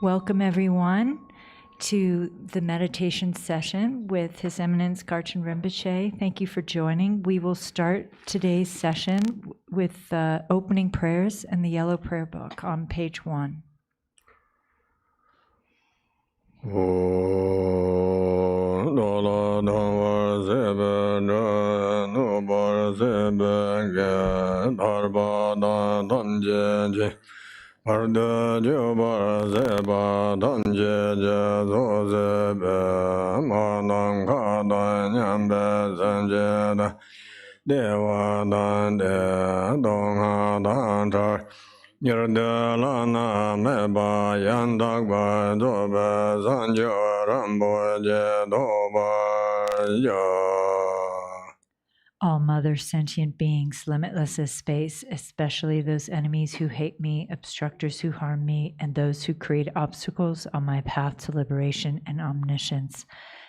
Welcome, everyone, to the meditation session with His Eminence Garchen Rinpoche. Thank you for joining. We will start today's session with opening prayers and the yellow prayer book on page 1. Parda Joba Zeba Danje Jazo Zebe Mananga Danyambe Zanjeda Dewa Dande Donga Dantar Yerda Lana Meba Yandagba Dobe Zanjo Rambo Jedoba Yo. All mother sentient beings, limitless as space, especially those enemies who hate me, obstructors who harm me, and those who create obstacles on my path to liberation and omniscience.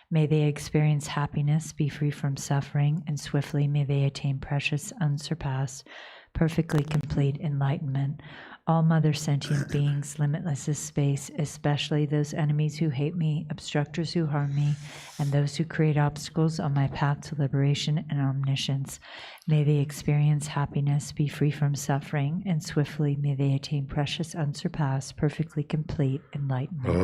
May they experience happiness, be free from suffering, and swiftly may they attain precious, unsurpassed, perfectly complete enlightenment. All mother sentient beings, limitless as space, especially those enemies who hate me, obstructors who harm me, and those who create obstacles on my path to liberation and omniscience. May they experience happiness, be free from suffering, and swiftly may they attain precious, unsurpassed, perfectly complete enlightenment.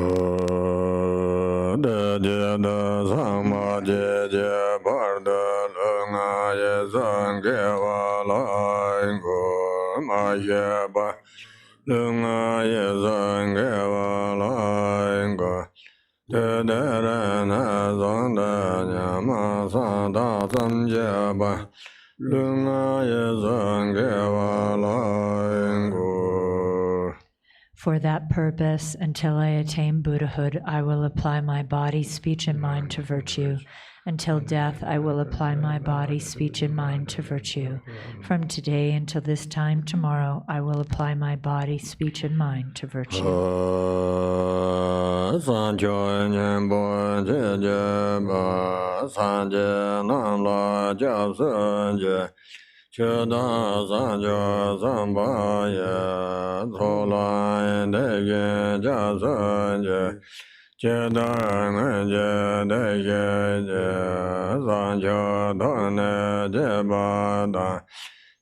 Lunga Yezanga Valainga Tederana Zonda Yama Sada Samjaba Lunga Yezanga Valainga. For that purpose, until I attain Buddhahood, I will apply my body, speech, and mind to virtue. Until death, I will apply my body, speech, and mind to virtue. From today until this time tomorrow, I will apply my body, speech, and mind to virtue.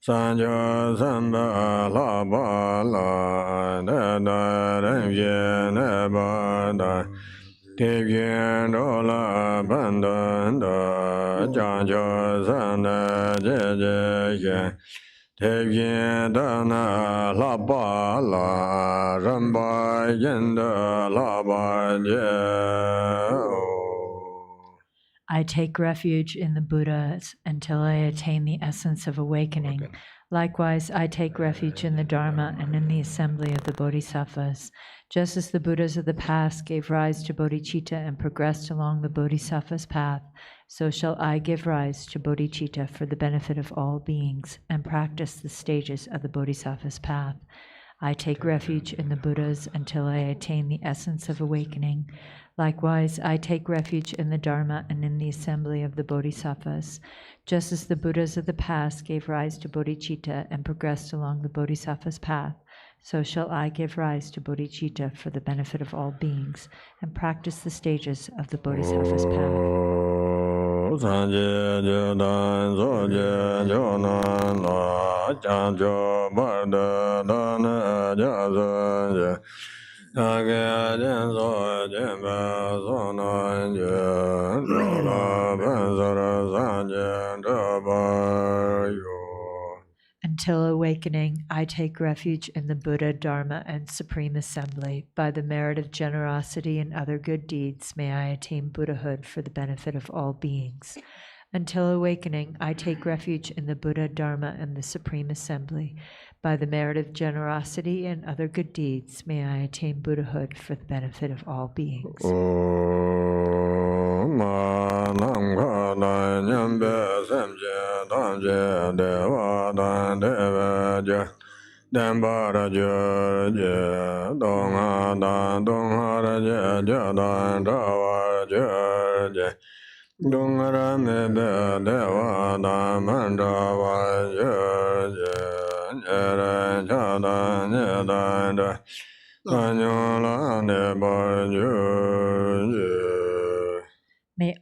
Sanjo Samba La Bala Da Nebada Tivien Dola Bandanda Janjo Sanda Jeje Tivien Dana La Bala Ramba Yenda La Baje. I take refuge in the Buddhas until I attain the essence of awakening. Okay. Likewise, I take refuge in the Dharma and in the assembly of the Bodhisattvas. Just as the Buddhas of the past gave rise to bodhicitta and progressed along the Bodhisattva's path, so shall I give rise to bodhicitta for the benefit of all beings and practice the stages of the Bodhisattva's path. I take refuge in the Buddhas until I attain the essence of awakening. Likewise, I take refuge in the Dharma and in the assembly of the Bodhisattvas. Just as the Buddhas of the past gave rise to bodhicitta and progressed along the Bodhisattva's path, so shall I give rise to bodhicitta for the benefit of all beings and practice the stages of the Bodhisattva's path. Until awakening, I take refuge in the Buddha, Dharma, and Supreme Assembly. By the merit of generosity and other good deeds, may I attain Buddhahood for the benefit of all beings. Until awakening, I take refuge in the Buddha, Dharma, and the Supreme Assembly. By the merit of generosity and other good deeds, may I attain Buddhahood for the benefit of all beings. Dungara mebe dewa da mandawa ye jere jada nyeda May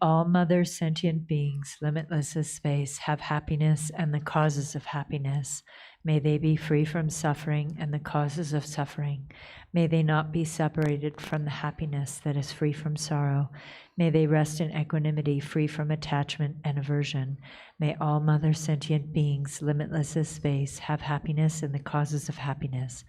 all mother sentient beings, limitless as space, have happiness and the causes of happiness. May they be free from suffering and the causes of suffering. May they not be separated from the happiness that is free from sorrow. May they rest in equanimity, free from attachment and aversion. May all mother sentient beings, limitless as space, have happiness and the causes of happiness.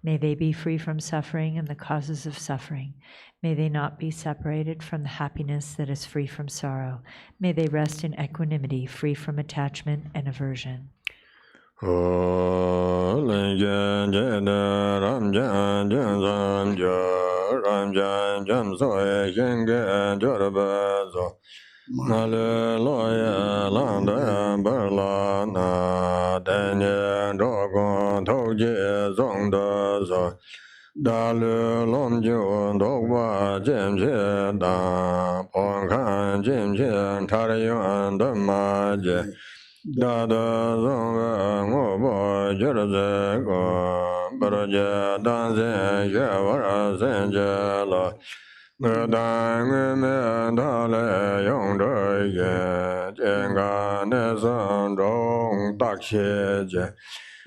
May they be free from suffering and the causes of suffering. May they not be separated from the happiness that is free from sorrow. May they rest in equanimity, free from attachment and aversion. Da da zong ngo bo jir ze go bar je dan ze ye war zen je la ne dan nge me da le yong de ye jian ga ne zhen zhong da xie jie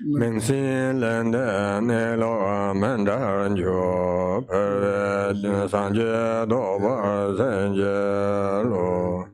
ming xin len de ne lo men da jiu per we san jie do ba zen jie lo.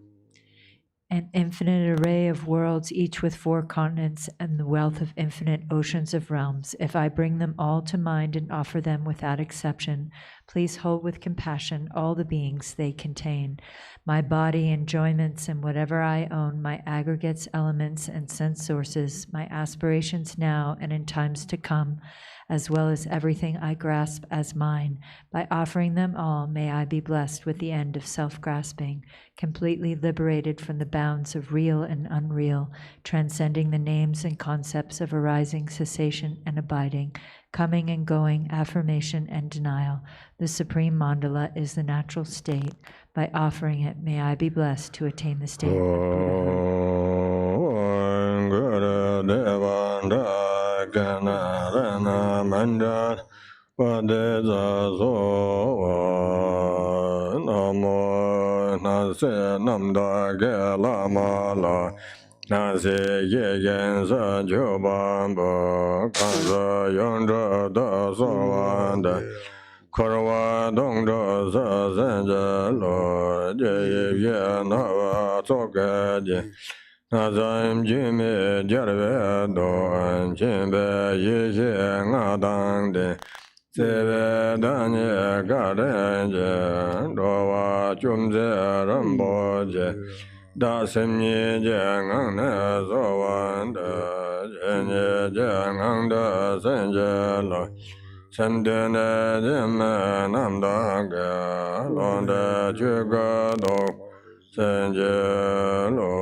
An infinite array of worlds, each with 4 continents and the wealth of infinite oceans of realms. If I bring them all to mind and offer them without exception, please hold with compassion all the beings they contain. My body, enjoyments, and whatever I own, my aggregates, elements, and sense sources, my aspirations now and in times to come, as well as everything I grasp as mine. By offering them all, may I be blessed with the end of self-grasping, completely liberated from the bounds of real and unreal, transcending the names and concepts of arising, cessation, and abiding, coming and going, affirmation and denial. The supreme mandala is the natural state. By offering it, may I be blessed to attain the state of Korwa dong zhe ze zhen zhe lo je ye na wa zo ge ji na zhen ji mi jia de do an jin be yi xie nga dang de ze be dan ye ga de je do wa jun zhe ren bo je da sim ni jie ngang ne zo wan de jen ye jie ngang de zhen jie lo Sendene jime namda ge londe juga do senje lo.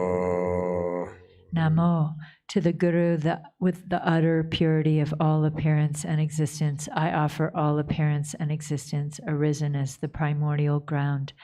Namo. To the Guru, with the utter purity of all appearance and existence, I offer all appearance and existence, arisen as the primordial ground.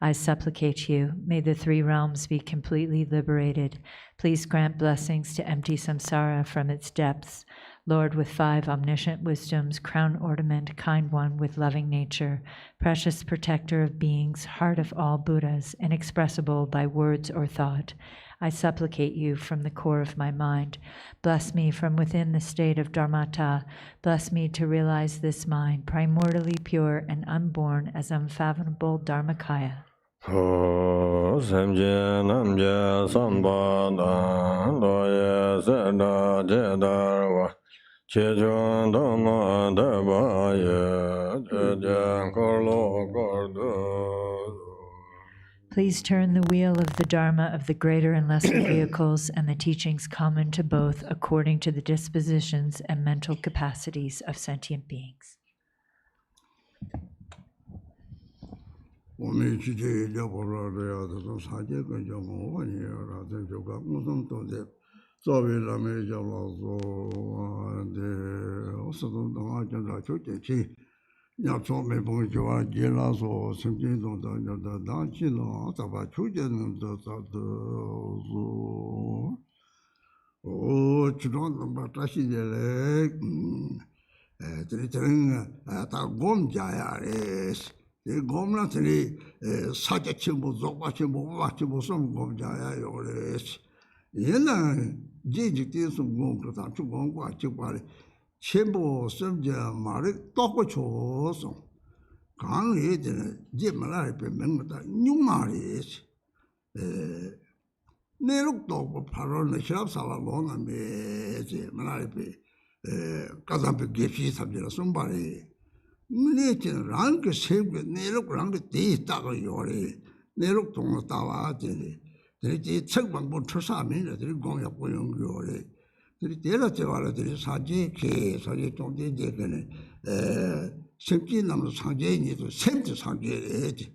I supplicate you, may the 3 realms be completely liberated. Please grant blessings to empty samsara from its depths. Lord with 5 omniscient wisdoms, crown ornament, kind one with loving nature, precious protector of beings, heart of all Buddhas, inexpressible by words or thought. I supplicate you from the core of my mind. Bless me from within the state of Dharmata. Bless me to realize this mind, primordially pure and unborn as unfathomable Dharmakaya. Please turn the wheel of the Dharma of the greater and lesser vehicles and the teachings common to both according to the dispositions and mental capacities of sentient beings. 들이 다 곰자야레스 곰나들이 사자치 뭐 조바치 뭐 바치 무슨 곰자야 요레스 얘는 지직대서 곰그다 주공과 주발이 전부 섬자 말을 똑고 줘서 강의들은 이제 말할 때 명다 뉴말이스 내lok도 바로는 시합사와 논하면서 말할 때 가자비 개시 삼지라 손발이 내지는 랑그 세고 내록 랑그 대다가 요래 내록 동로 따와 되니 되지 책방부 출사면들이 공약 보용 요래 들이 대라 제와라들이 사지 사지 동대제는 semti namlo sangye ni to semti sangye eti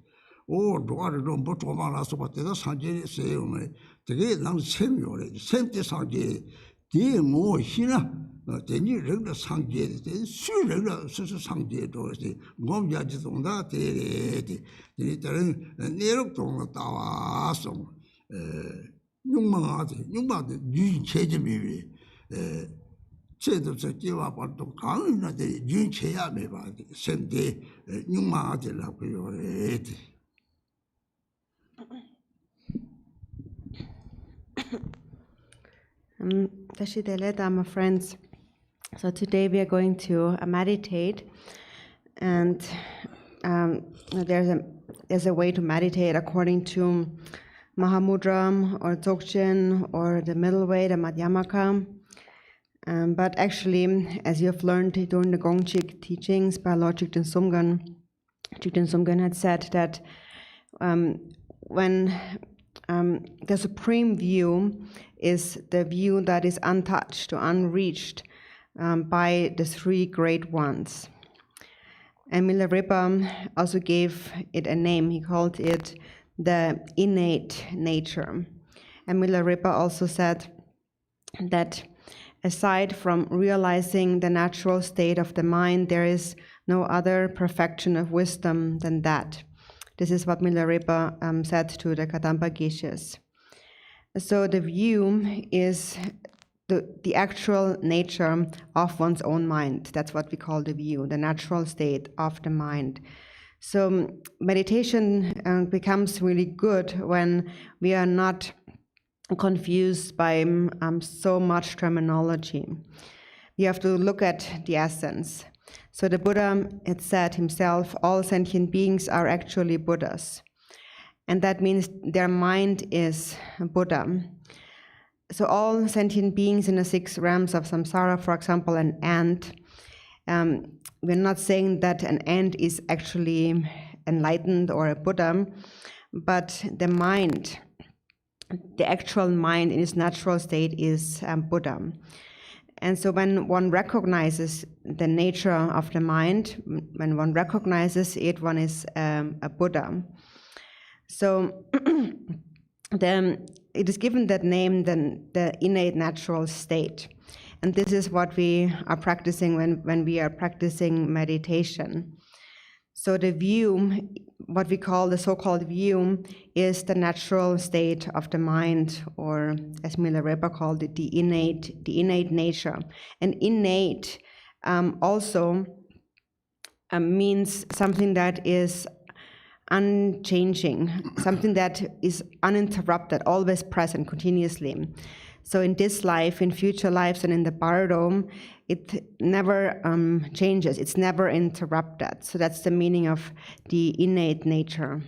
o doare ro mbo to ma la so pate da sangye se yo me de nam sem yo le semti sangye di mo hina de ni re de sangye de su re de su sangye do de ngom ya ji dong da de de ne ro dong da wa so nyung ma de yu che ji mi 제도서 기와 발도 강인하게 윤체야 매바 선대 육마하더라고요. Tashidele Dhamma friends. So today we are going to meditate, and there's a way to meditate according to Mahamudra or Dzogchen or the middle way, the Madhyamaka. But actually, as you have learned during the Gongchik teachings by Lord Jigten Sumgön had said that when the supreme view is the view that is untouched or unreached by the three great ones. And Milarepa also gave it a name. He called it the innate nature. And Milarepa also said that aside from realizing the natural state of the mind, there is no other perfection of wisdom than that. This is what Milarepa said to the Kadamba Geshes. So the view is the actual nature of one's own mind. That's what we call the view, the natural state of the mind. So meditation becomes really good when we are not confused by so much terminology. We have to look at the essence. So the Buddha had said himself, all sentient beings are actually Buddhas. And that means their mind is Buddha. So all sentient beings in the 6 realms of samsara, for example, an ant, we're not saying that an ant is actually enlightened or a Buddha, but the mind, the actual mind in its natural state is Buddha. And so when one recognizes the nature of the mind, when one recognizes it, one is a Buddha. So then it is given that name, then the innate natural state. And this is what we are practicing when we are practicing meditation. So the view, what we call the so-called view, is the natural state of the mind, or as Milarepa called it, the innate nature. And innate also means something that is unchanging, something that is uninterrupted, always present, continuously. So in this life, in future lives, and in the Bardo, it never changes, it's never interrupted. So that's the meaning of the innate nature.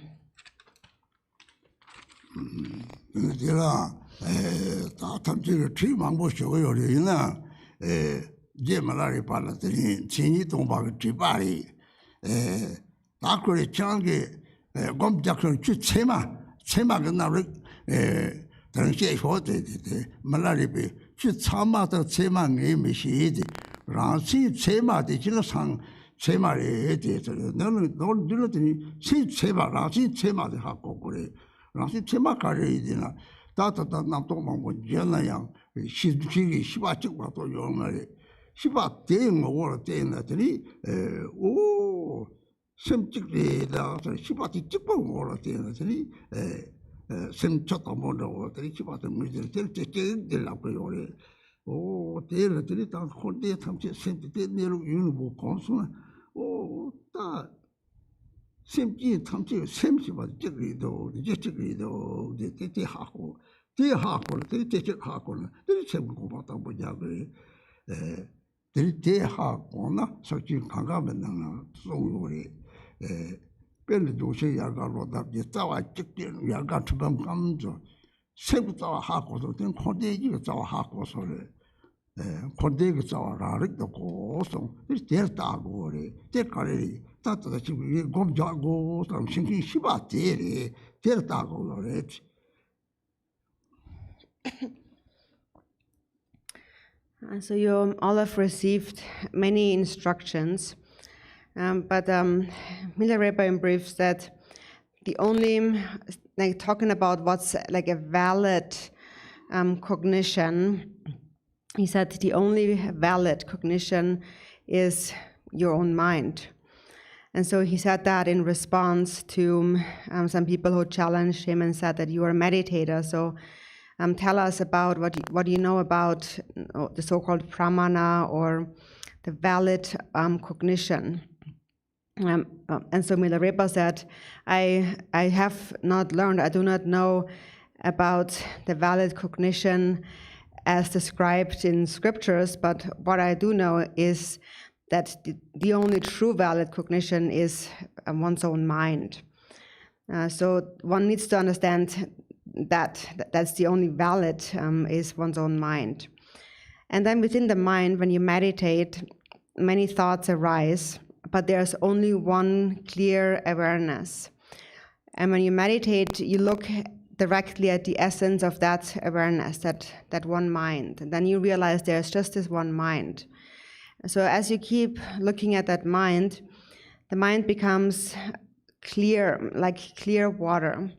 대를 다 홀대 탐지 센데 내로 유는 뭐 건수는 다 샘지 탐지 샘지 봐 저기도 저기도 이제 하고 대하고는 들 책고 봤다 보자 그래 들 대하고나 솔직히 강가면 나나 소리 별로 도시 야가로다 이따와 찍는 야가 처럼 감죠 세부터 하고도 된 코데기가 자와 하고서를 코데기가 자와라를 고소 이랬다고 그래 때까지 따뜻하게 지금 곰자고 좀 신경 시바들이 됐다고 그래. So you all have received many instructions, but Milarepa in brief said the only, like talking about what's like a valid cognition, he said the only valid cognition is your own mind. And so he said that in response to some people who challenged him and said that you are a meditator, so tell us about what you know about the so-called pramana or the valid cognition. And so Milarepa said, I have not learned, I do not know about the valid cognition as described in scriptures, but what I do know is that the only true valid cognition is one's own mind. So one needs to understand that's the only valid is one's own mind. And then within the mind, when you meditate, many thoughts arise, but there's only one clear awareness. And when you meditate, you look directly at the essence of that awareness, that one mind. And then you realize there's just this one mind. So as you keep looking at that mind, the mind becomes clear, like clear water.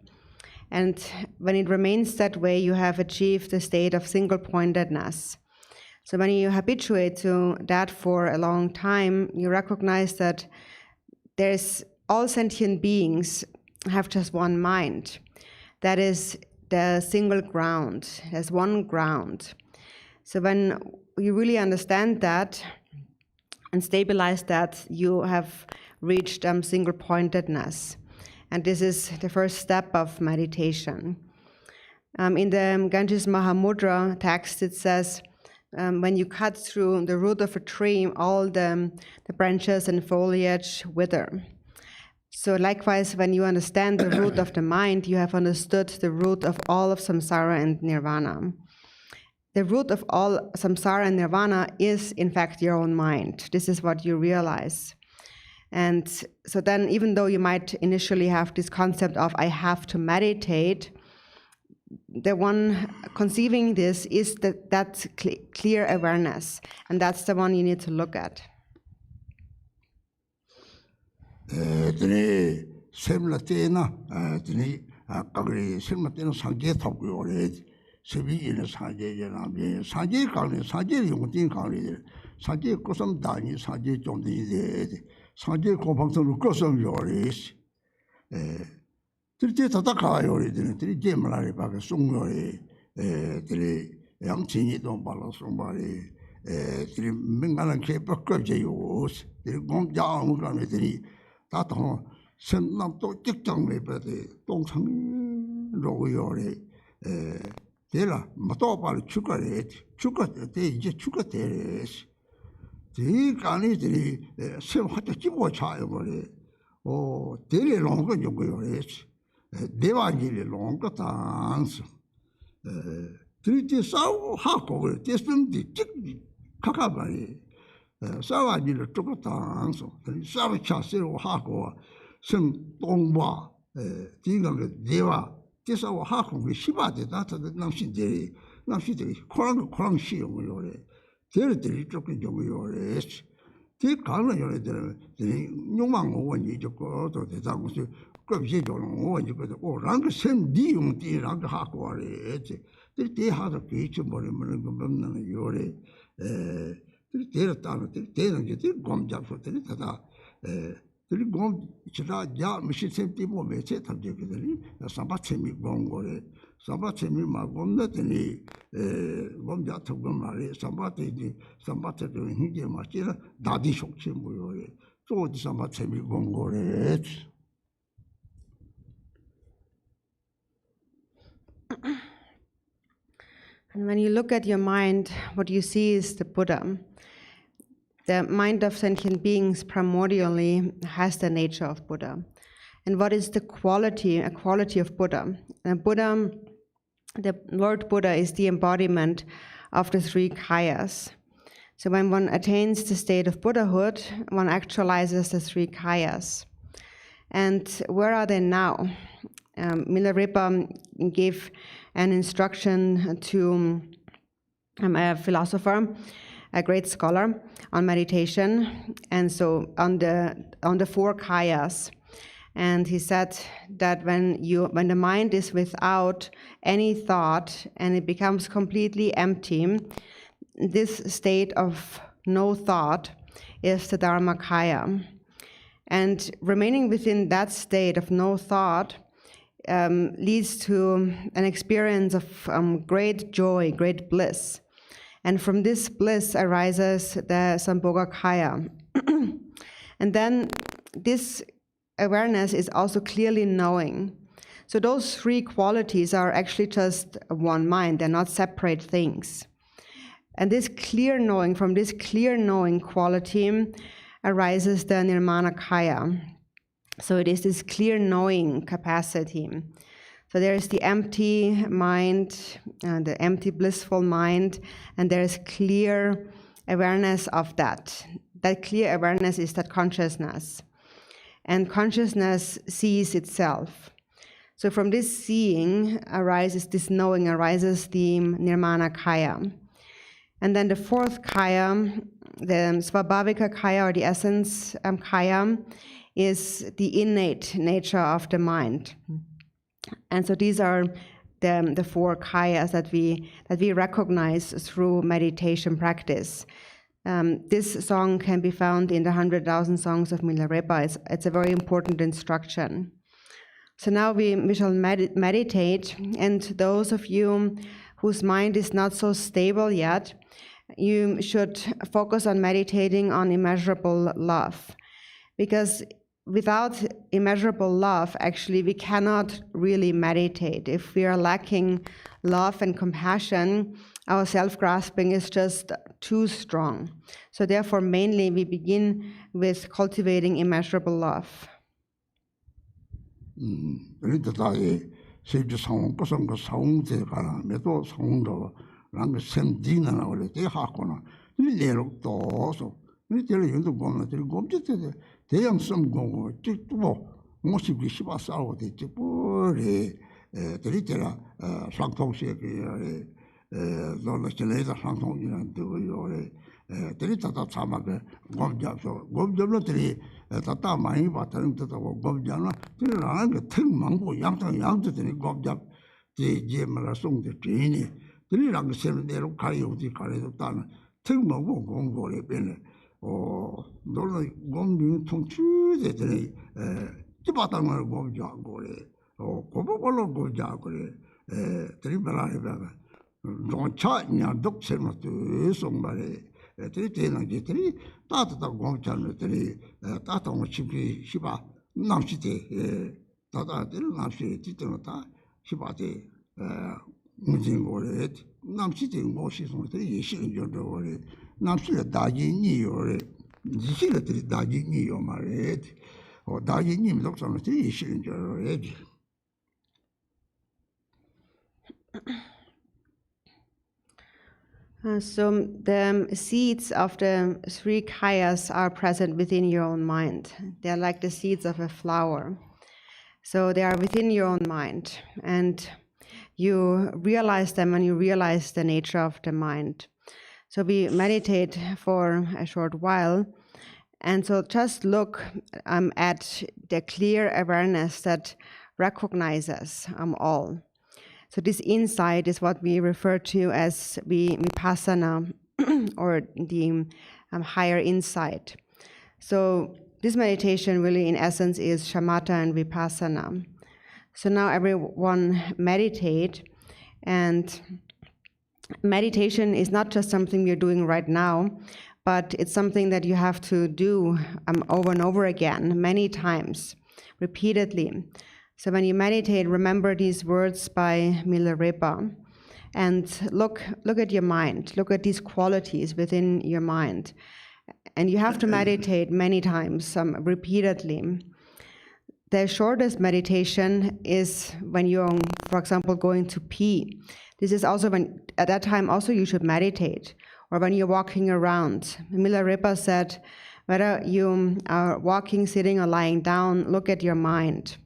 And when it remains that way, you have achieved the state of single-pointedness. So when you habituate to that for a long time, you recognize that all sentient beings have just one mind. That is the single ground. There's one ground. So when you really understand that and stabilize that, you have reached single-pointedness. And this is the first step of meditation. In the Ganges Mahamudra text, it says, when you cut through the root of a tree, all the branches and foliage wither. So likewise, when you understand the root of the mind, you have understood the root of all of samsara and nirvana. The root of all samsara and nirvana is, in fact, your own mind. This is what you realize. And so then, even though you might initially have this concept of, I have to meditate, the one conceiving this is that clear awareness, and that's the one you need to look at. 상제 고방선을 꺼서 요리스 들때 다다가 요리들 들이 제말이 바가 송요리 들이 양친이도 발로 송발이 들이 민간한 개빡거지요 들이 공자하고 가면들이 다통 선남도 직장에 버데 동상 로요리 데라 마토 발 추가래 추가돼 이제 추가돼스 이 간이들이 셈 하자 찍고 차요 버리 데레 롱거 요거요 대화기를 롱거 단스 들이 싸우 하고 그래 됐음디 찍 카카바리 싸와기를 쪼고 단스 싸우 차세로 하고 sem 동바 디가가 대화 대사와 하고 그 시바데 다다 남신들이 코랑 시용을 요래 들이 조금 요래 그 가는 요래들 욕망 오원이 저거 또 대장고서 그게 저는 오원이 그래도 랑그 셈 디용디랑 하고 와래 들이 하도 비치 버리면 그 없는 요래 들이 데렸다는 데는 게 검잡소들이 다다 Tiri gom chira ya mishi semti mo meche tabje kidari samba chemi gom gore samba chemi ma gom na tini gom ya thugam mare samba te hinge ma chira dadi shokche mo yore so di samba chemi gom gore. And when you look at your mind, what you see is the Buddha. The mind of sentient beings primordially has the nature of Buddha. And what is the quality, a quality of Buddha? Buddha, the Lord Buddha is the embodiment of the three kayas. So when one attains the state of Buddhahood, one actualizes the three kayas. And where are they now? Milarepa gave an instruction to a philosopher, a great scholar, on meditation, and so on the four kayas. And he said that when the mind is without any thought and it becomes completely empty, this state of no thought is the Dharmakaya. And remaining within that state of no thought leads to an experience of great joy, great bliss. And from this bliss arises the Sambhogakaya. And then this awareness is also clearly knowing. So those three qualities are actually just one mind, they're not separate things. And this clear knowing, from this clear knowing quality arises the Nirmanakaya. So it is this clear knowing capacity. So there is the empty mind, the empty blissful mind, and there is clear awareness of that. That clear awareness is that consciousness. And consciousness sees itself. So from this seeing arises, this knowing arises the Nirmanakaya. And then the fourth kaya, the Svabhavika kaya, or the essence kaya, is the innate nature of the mind. And so these are the four kayas that we recognize through meditation practice. This song can be found in the 100,000 Songs of Milarepa. It's a very important instruction. So now we shall meditate, and those of you whose mind is not so stable yet, you should focus on meditating on immeasurable love. Because without immeasurable love, actually, we cannot really meditate. If we are lacking love and compassion, our self-grasping is just too strong. So therefore, mainly, we begin with cultivating immeasurable love. 대양 섬공고 찍고 모습이 시바싸고 찍고래 데리테라 상통시에 놀라시네다 상통이란 뜻이요래 데리타다 참아게 곰잡소 곰잡로들이 다다 많이 받는 뜻하고 곰잡나 들어라는 게 특망고 양들이 곰잡 제제마라 송데 제니 들이랑 세르대로 가요디 가래도 따는 특망고 공고래 변에 놀라 곰빈 통추제들이 집바탕을 곰자고래 고보걸로 곰자고래 드림바라해다가 정차냐 독세마도 송발에 드리테는 게들이 따뜻하고 곰자들이 따뜻한 집이 시바 남시대 다다들 남시 뒤들었다 시바대 문진고래 남시대 모시송들이 예시는 저거래 남시의 다진이요래 지시들이 다진이요 말에 다진님 독서는 예시는 저거래. So the seeds of the three kayas are present within your own mind. They are like the seeds of a flower. So they are within your own mind, and you realize them when you realize the nature of the mind. So we meditate for a short while, and so just look at the clear awareness that recognizes all. So this insight is what we refer to as vipassana, or the higher insight. So this meditation really in essence is shamatha and vipassana. So now everyone meditate, and meditation is not just something we're doing right now, but it's something that you have to do over and over again, many times, repeatedly. So when you meditate, remember these words by Milarepa, and look at your mind, look at these qualities within your mind. And you have to meditate many times, repeatedly. The shortest meditation is when you're, for example, going to pee. This is also when, at that time also you should meditate, or when you're walking around. Milarepa said, whether you are walking, sitting, or lying down, look at your mind.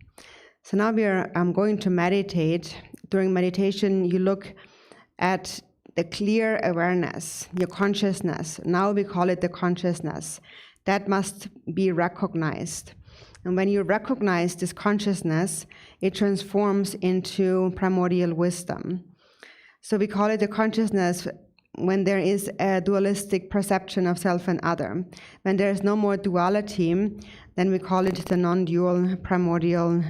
So now we're going to meditate. During meditation, you look at the clear awareness, your consciousness. Now we call it the consciousness. That must be recognized. And when you recognize this consciousness, it transforms into primordial wisdom. So we call it the consciousness when there is a dualistic perception of self and other. When there is no more duality, then we call it the non-dual primordial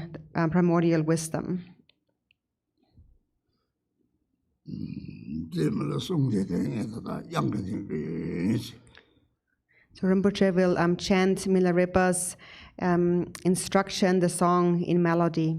wisdom. So Rinpoche will chant Milarepa's instruction, the song, in melody.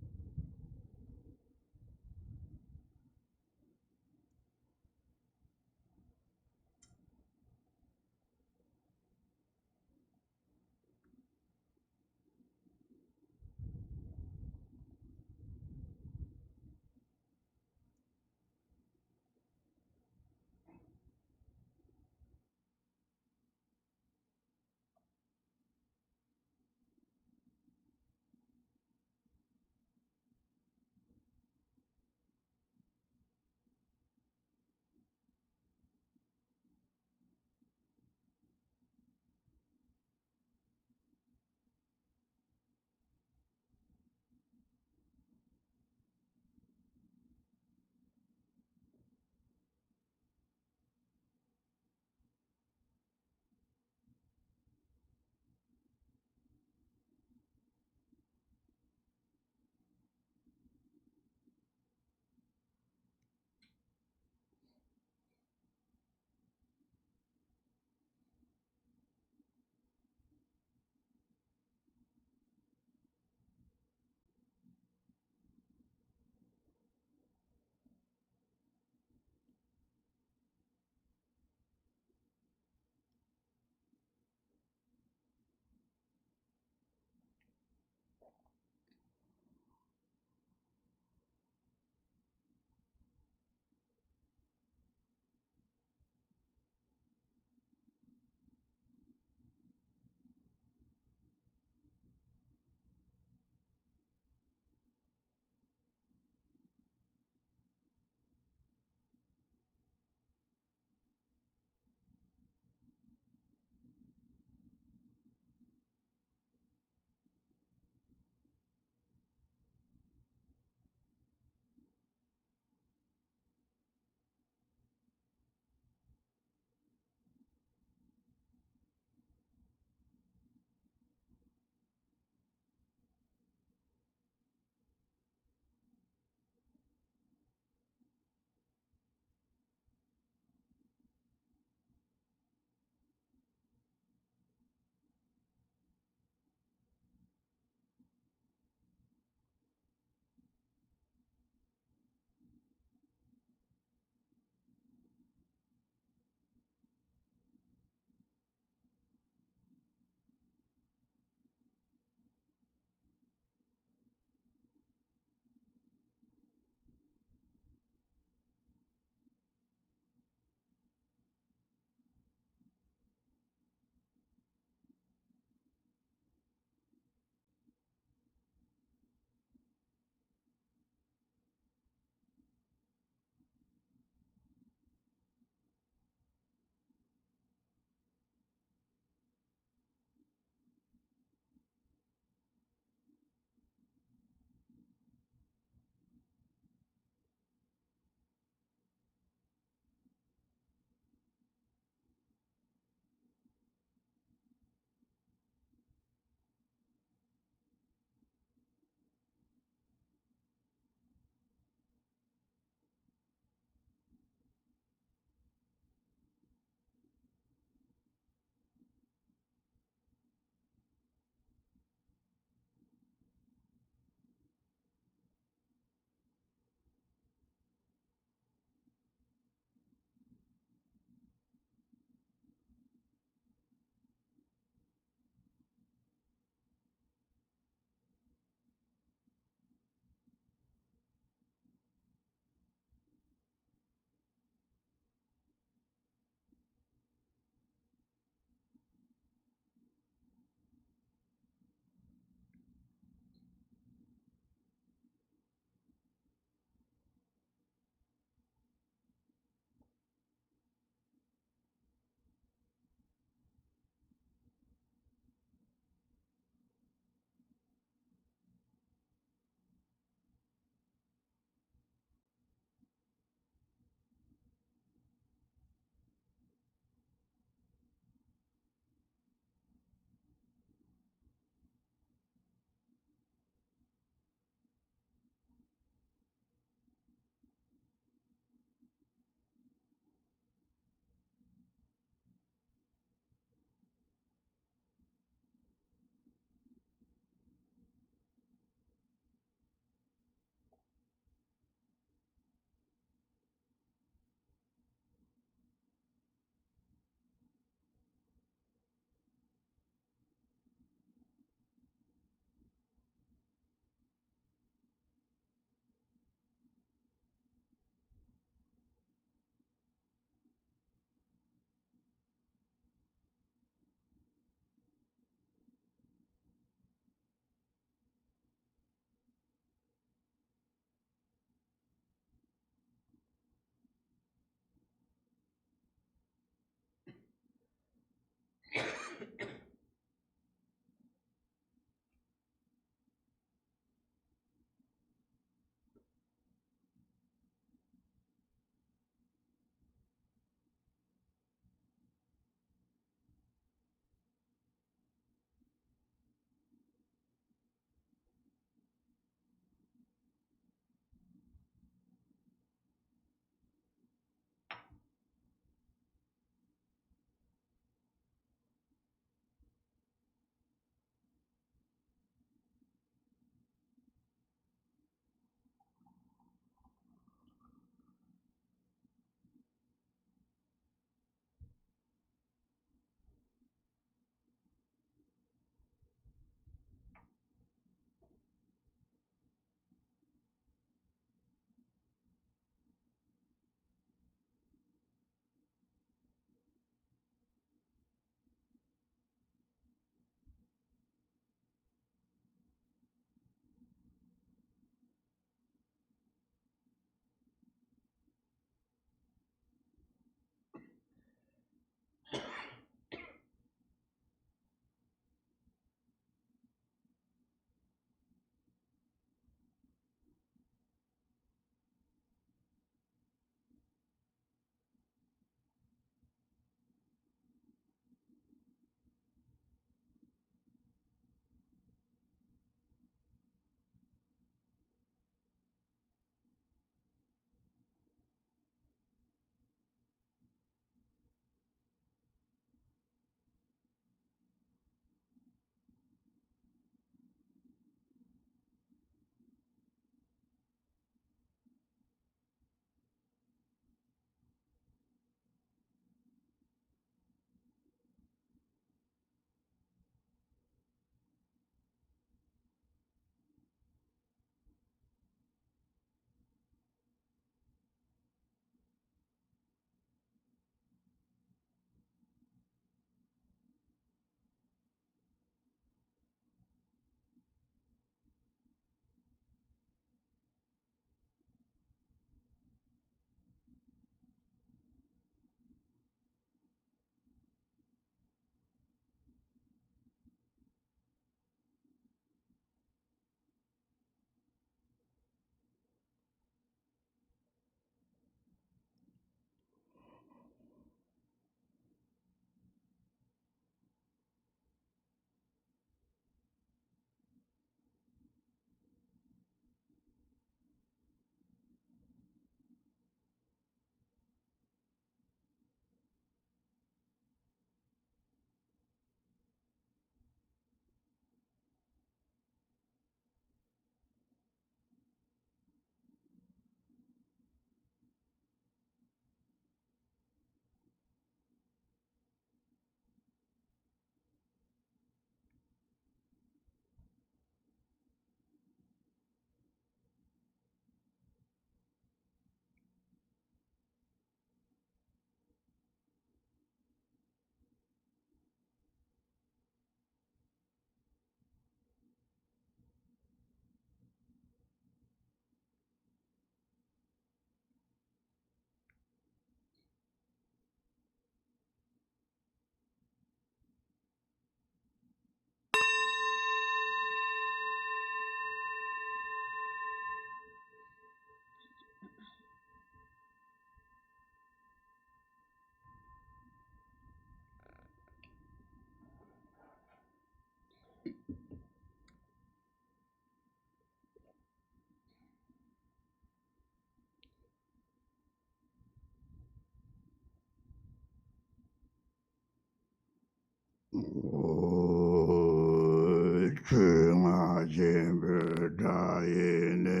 Chunga Jimbe Dayene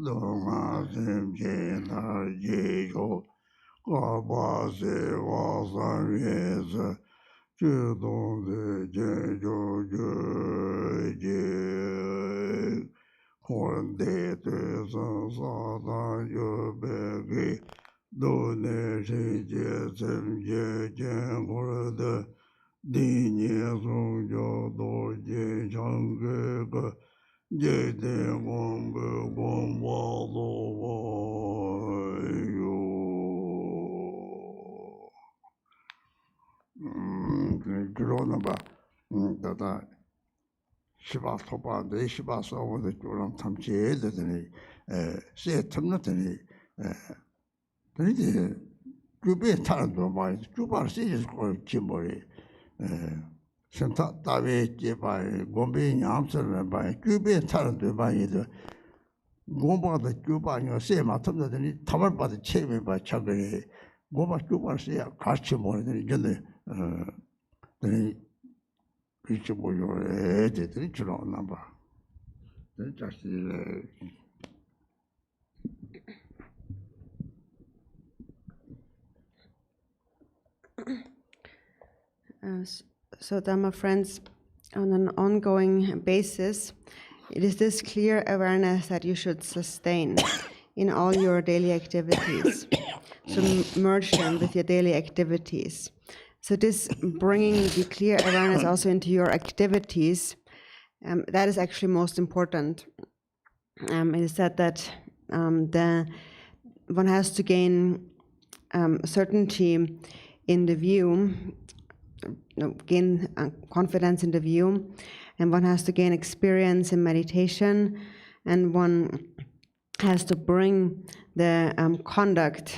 Donga Simche Narjijo Kabase Wasan Yesa Chudong de Jenjo Jeje Hornde Tesan Satan Yobegi Done Shinje Simche Jen Horde Dinye Songjo Doje Changge Jede Gombe Gomba Doyo Gronaba Dada Shiba Toba de Shiba Sawa de Joram Tamche Dani Se Tamnatani Dani Jube Tarando by Juba Seas called Chimbori Santa David by Gombe Amsterdam by Jube Tarando by the Gomba the Juba and your same Atom than Tamar by the Chemi by Chagre Gomba Juba say a Kachimor than the reachable your head, ritual number. Then just So Dharma friends, on an ongoing basis, it is this clear awareness that you should sustain in all your daily activities. So merge them with your daily activities. So this bringing the clear awareness also into your activities, that is actually most important. It is said that one has to gain certainty in the view, gain confidence in the view, and one has to gain experience in meditation, and one has to bring the conduct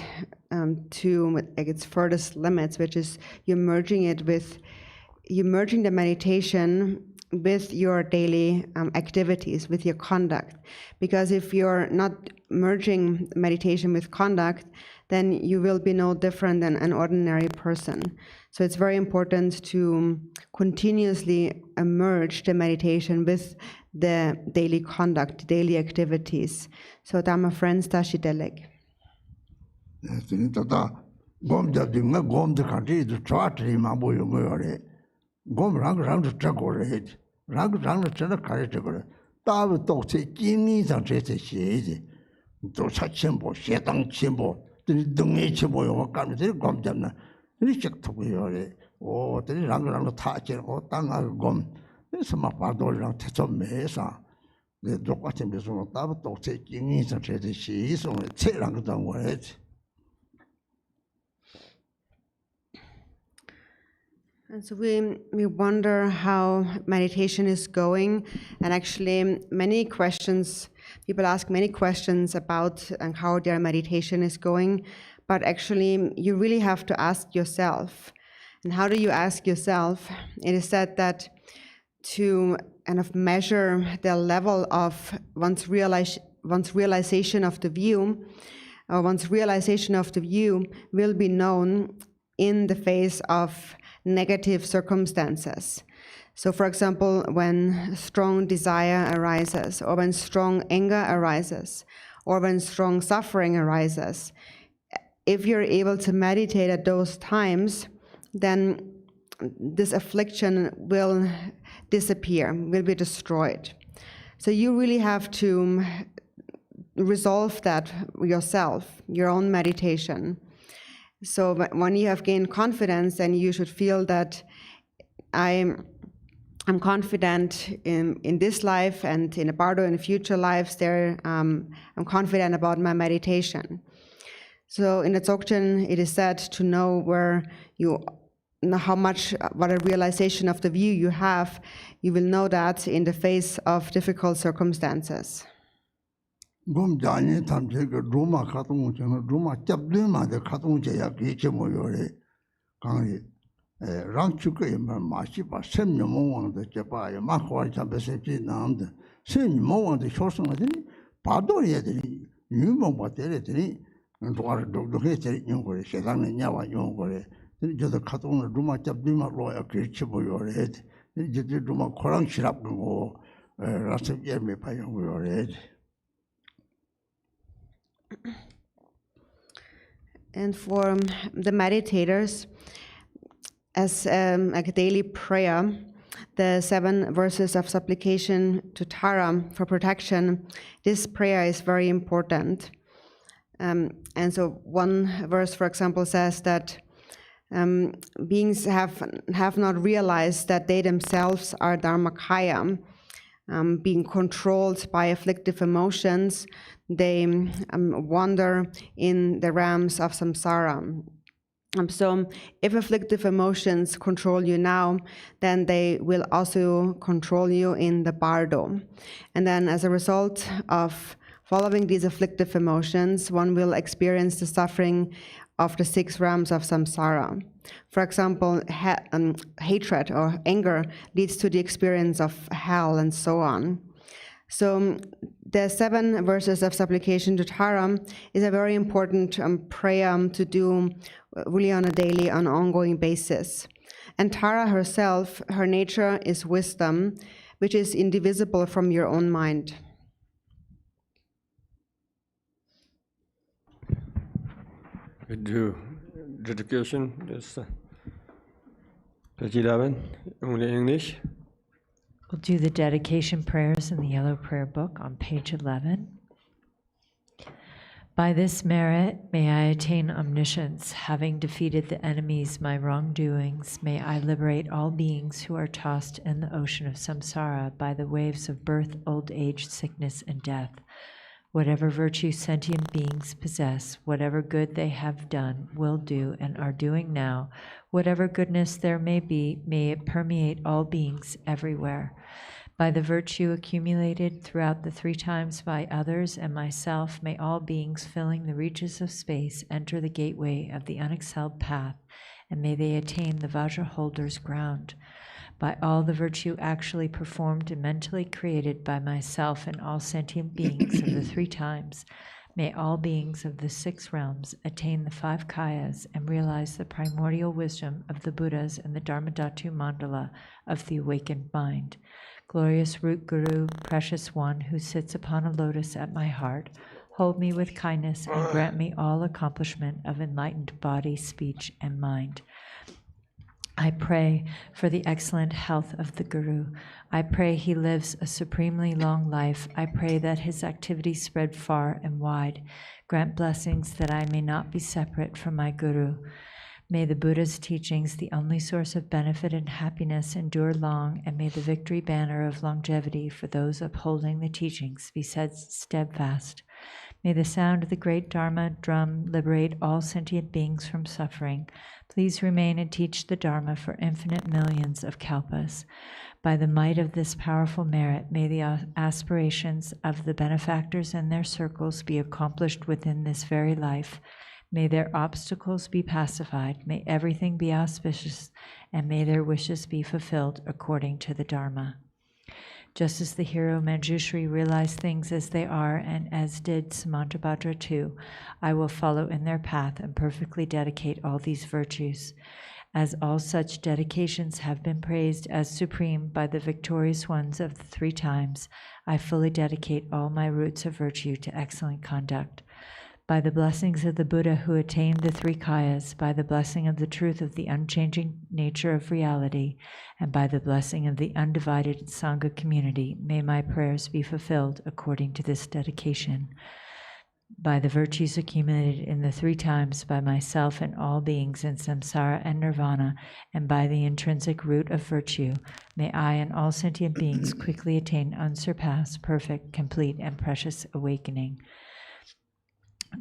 to its furthest limits, which is you're merging the meditation with your daily activities, with your conduct. Because if you're not merging meditation with conduct, then you will be no different than an ordinary person. So it's very important to continuously merge the meditation with the daily conduct, daily activities. So Dharma friends, Tashi Deleg. Gom Jabdinga Gom the country to charter Mambo Yore. Gom Rang to Chagore, Rang to Chana Carriage. Tav Toxe, Guineas and Tracy Shade. To such symbol, Shetang symbol, the Dungy Chimbo, Gom Jamna, Richard Toyore, or the Rang to touch or Tanga Gom. There's some Pardo around Tesom Mesa. The Dokatim is on Tav Toxe, Guineas and Tracy Shades on the Terang down word. And so we wonder how meditation is going, and actually people ask many questions about how their meditation is going, but actually you really have to ask yourself. And how do you ask yourself? It is said that to kind of measure the level of one's realization of the view, or one's realization of the view will be known in the face of negative circumstances. So for example, when strong desire arises, or when strong anger arises, or when strong suffering arises, if you're able to meditate at those times, then this affliction will disappear, will be destroyed. So you really have to resolve that yourself, your own meditation. So when you have gained confidence, then you should feel that I'm confident in this life and in a Bardo in future lives. I'm confident about my meditation. So in the Dzogchen, it is said to know what a realization of the view you have. You will know that in the face of difficult circumstances. Gom Jani Tamjaka Roma Katung, Roma Chablima, the Katung Jaya Gichimoyore, Kangi, Ranchuka, Mashipa, Semyamo, the Japa, Makwa Jabesi, Namd, Semyamo, the Shosan, Padoria, Numo Bateri, and Dwar Doghetri, Yungore, Shetan, Yawa, Yungore, 저도 카동을 루마 잡디마 로야 그렇지 보여래. 이제 루마 코랑 시랍고 라스 예매 봐요 보여래. And for the meditators, as a daily prayer, the 7 verses of supplication to Tara for protection, this prayer is very important. And so one verse, for example, says that beings have not realized that they themselves are Dharmakaya, being controlled by afflictive emotions. They wander in the realms of samsara. So if afflictive emotions control you now, then they will also control you in the bardo. And then as a result of following these afflictive emotions, one will experience the suffering of the 6 realms of samsara. For example, hatred or anger leads to the experience of hell and so on. So the 7 verses of supplication to Tara is a very important prayer to do really on a daily, on an ongoing basis. And Tara herself, her nature is wisdom, which is indivisible from your own mind. We do dedication, this page 11, only English. We'll do the dedication prayers in the Yellow Prayer Book on page 11. By this merit, may I attain omniscience. Having defeated the enemies, my wrongdoings, may I liberate all beings who are tossed in the ocean of samsara by the waves of birth, old age, sickness, and death. Whatever virtue sentient beings possess, whatever good they have done, will do, and are doing now, whatever goodness there may be, may it permeate all beings everywhere. By the virtue accumulated throughout the 3 times by others and myself, may all beings filling the reaches of space enter the gateway of the unexcelled path, and may they attain the Vajra holder's ground. By all the virtue actually performed and mentally created by myself and all sentient beings of the 3 times, may all beings of the 6 realms attain the 5 kayas and realize the primordial wisdom of the Buddhas and the Dharmadhatu mandala of the awakened mind. Glorious Root Guru, precious one who sits upon a lotus at my heart, hold me with kindness and grant me all accomplishment of enlightened body, speech, and mind. I pray for the excellent health of the Guru. I pray he lives a supremely long life. I pray that his activities spread far and wide. Grant blessings that I may not be separate from my Guru. May the Buddha's teachings, the only source of benefit and happiness, endure long, and may the victory banner of longevity for those upholding the teachings be set steadfast. May the sound of the great Dharma drum liberate all sentient beings from suffering. Please remain and teach the Dharma for infinite millions of kalpas. By the might of this powerful merit, may the aspirations of the benefactors and their circles be accomplished within this very life. May their obstacles be pacified, may everything be auspicious, and may their wishes be fulfilled according to the Dharma. Just as the hero Manjushri realized things as they are, and as did Samantabhadra too, I will follow in their path and perfectly dedicate all these virtues. As all such dedications have been praised as supreme by the victorious ones of the 3 times, I fully dedicate all my roots of virtue to excellent conduct. By the blessings of the Buddha who attained the 3 kayas, by the blessing of the truth of the unchanging nature of reality, and by the blessing of the undivided Sangha community, may my prayers be fulfilled according to this dedication. By the virtues accumulated in the 3 times by myself and all beings in samsara and nirvana, and by the intrinsic root of virtue, may I and all sentient beings quickly attain unsurpassed, perfect, complete, and precious awakening.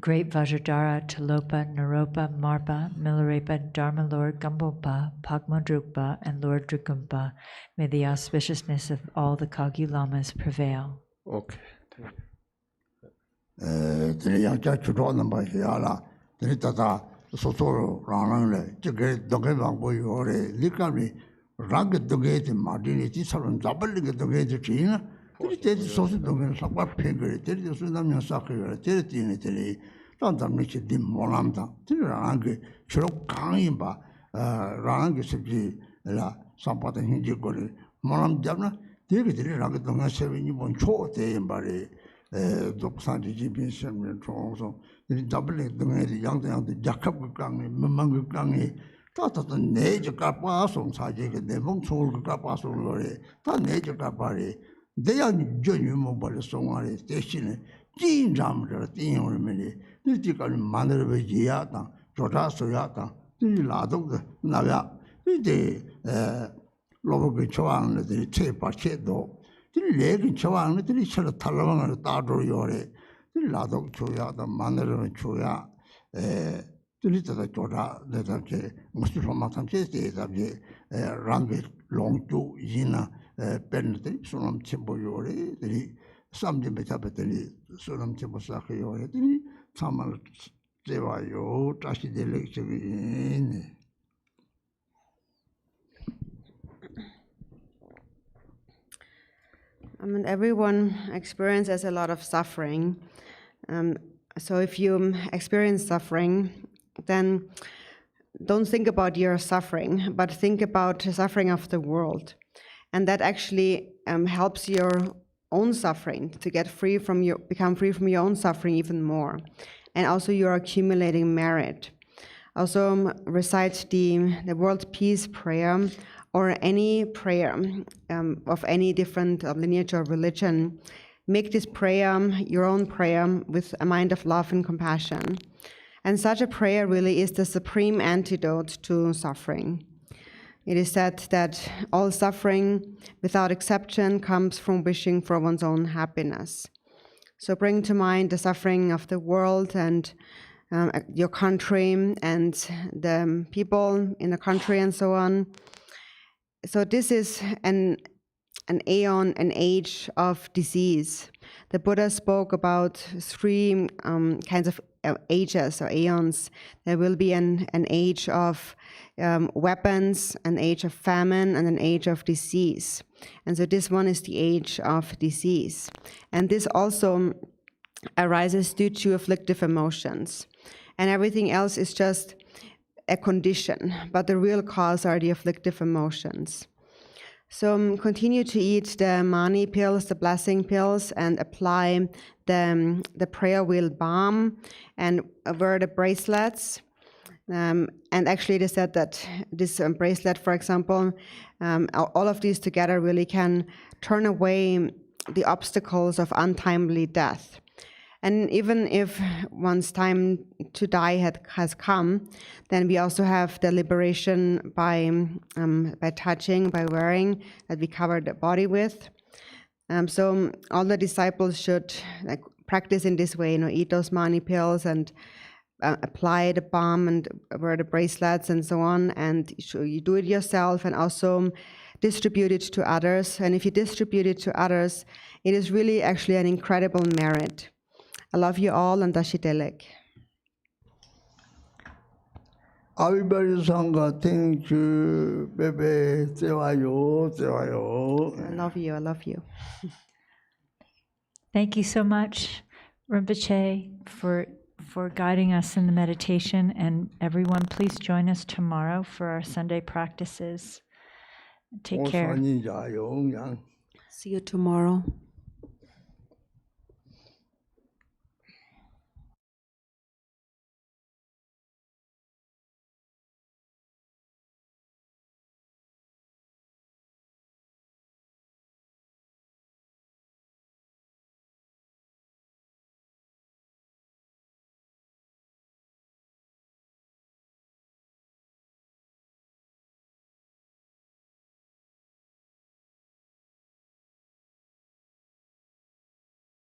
Great Vajradhara, Talopa, Naropa, Marpa, Milarepa, Dharma Lord Gambompa, Pagmadrukpa, and Lord Drigumpa, may the auspiciousness of all the Kagyu Lamas prevail. Okay. rāngi sabji la sampata hinji kori molam jabna degi diri rāngi dunga sevi nipon cho te yambari doksanji jibin semne chongso diri jabli dunga di yangda jakab kangi mamang kangi tata neja karpa song saji ke nebong chol karpa song lori ta neja karpa ri deya jonyu mobali songari deshine jin jamra tin yori meni diri kani mandarbe jiya tang joda soya tang diri ladog navya diri lobogi chawang diri che parche do diri legi chawang diri chara talawang dadro yore diri ladog choya tang mandarbe choya diri tada joda letamche musti roma tamche letamche rangi longju yina pen diri sunam chimbo yore diri samdi mechabe diri sunam chimbo sakhe yore diri tamal 제와요 다시 델렉시비네 I mean, everyone experiences a lot of suffering. So if you experience suffering, then don't think about your suffering, but think about the suffering of the world. And that actually helps your own suffering to become free from your own suffering even more. And also you're accumulating merit. Also recite the World Peace Prayer or any prayer of any different lineage or religion. Make this prayer your own prayer with a mind of love and compassion. And such a prayer really is the supreme antidote to suffering. It is said that all suffering without exception comes from wishing for one's own happiness. So bring to mind the suffering of the world and your country and the people in the country and so on. So this is an aeon, an age of disease. The Buddha spoke about 3 kinds of ages or aeons. There will be an age of weapons, an age of famine, and an age of disease. And so this one is the age of disease. And this also arises due to afflictive emotions. And everything else is just a condition, but the real cause are the afflictive emotions. So continue to eat the mani pills, the blessing pills, and apply the prayer wheel balm and wear the bracelets. And actually it is said that this bracelet, for example, all of these together really can turn away the obstacles of untimely death. And even if one's time to die has come, then we also have the liberation by touching, by wearing, that we cover the body with. So all the disciples should practice in this way, eat those mani pills and apply the balm and wear the bracelets and so on. And you do it yourself and also distribute it to others. And if you distribute it to others, it is really actually an incredible merit. I love you all, and Dashi Delek. Everybody sangha thank you, baby. Sewayo. I love you. I love you. Thank you so much, Rinpoche, for guiding us in the meditation. And everyone, please join us tomorrow for our Sunday practices. Take care. See you tomorrow.